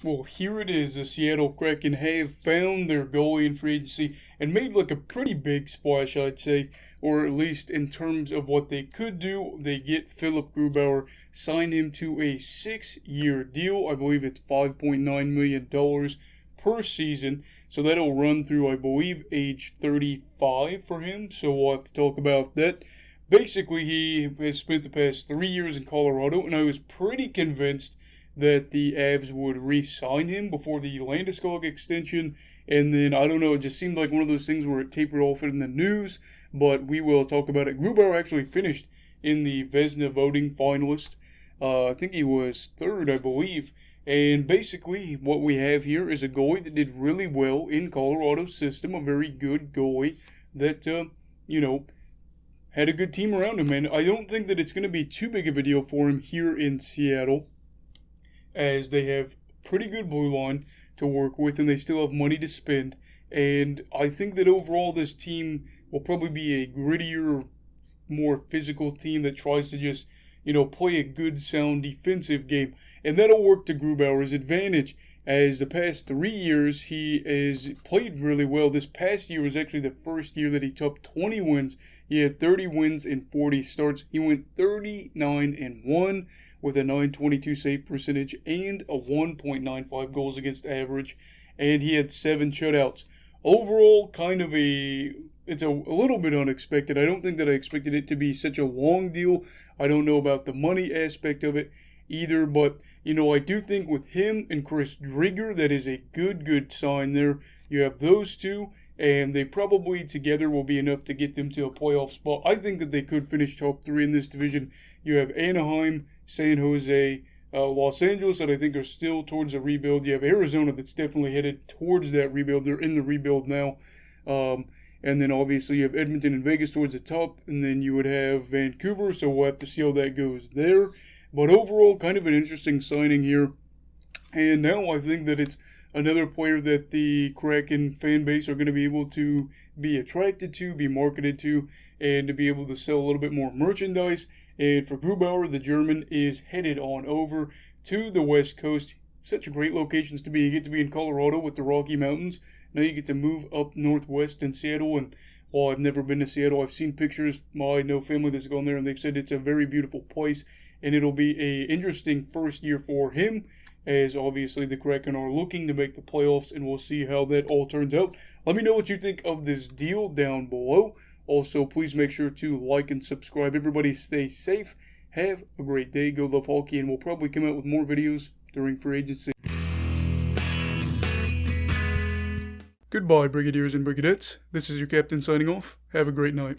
Well, here it is. The Seattle Kraken have found their goalie in free agency and made like a pretty big splash, I'd say, or at least in terms of what they could do. They get Philipp Grubauer, sign him to a 6-year deal. I believe it's $5.9 million per season. So that'll run through, I believe, age 35 for him. So we'll have to talk about that. Basically, he has spent the past 3 years in Colorado, and I was pretty convinced that the Avs would re-sign him before the Landeskog extension, and then, I don't know, it just seemed like one of those things where it tapered off in the news, but we will talk about it. Grubauer actually finished in the Vezina voting finalist. I think he was third, I believe, and basically what we have here is a goalie that did really well in Colorado's system, a very good goalie that, had a good team around him, and I don't think that it's going to be too big of a deal for him here in Seattle, as they have pretty good blue line to work with and they still have money to spend. And I think that overall this team will probably be a grittier, more physical team that tries to just, play a good, sound defensive game. And that'll work to Grubauer's advantage, as the past 3 years he has played really well. This past year was actually the first year that he topped 20 wins. He had 30 wins in 40 starts. He went 39-1. with a .922 save percentage and a 1.95 goals against average, and he had 7 shutouts. Overall, it's a little bit unexpected. I don't think that I expected it to be such a long deal. I don't know about the money aspect of it either, but, I do think with him and Chris Driedger, that is a good sign there. You have those two, and they probably together will be enough to get them to a playoff spot. I think that they could finish top 3 in this division. You have Anaheim, San Jose, Los Angeles that I think are still towards a rebuild. You have Arizona that's definitely headed towards that rebuild. They're in the rebuild now. And then obviously you have Edmonton and Vegas towards the top. And then you would have Vancouver, so we'll have to see how that goes there. But overall, kind of an interesting signing here. And now I think that it's another player that the Kraken fan base are going to be able to be attracted to, be marketed to, and to be able to sell a little bit more merchandise. And for Grubauer, the German is headed on over to the West Coast. Such great locations to be. You get to be in Colorado with the Rocky Mountains. Now you get to move up northwest in Seattle. And while I've never been to Seattle, I've seen pictures. I know family that's gone there, and they've said it's a very beautiful place. And it'll be an interesting first year for him, as obviously the Kraken are looking to make the playoffs, and we'll see how that all turns out. Let me know what you think of this deal down below. Also, please make sure to like and subscribe. Everybody stay safe. Have a great day. Go love hockey, and we'll probably come out with more videos during free agency. Goodbye, Brigadiers and Brigadettes. This is your captain signing off. Have a great night.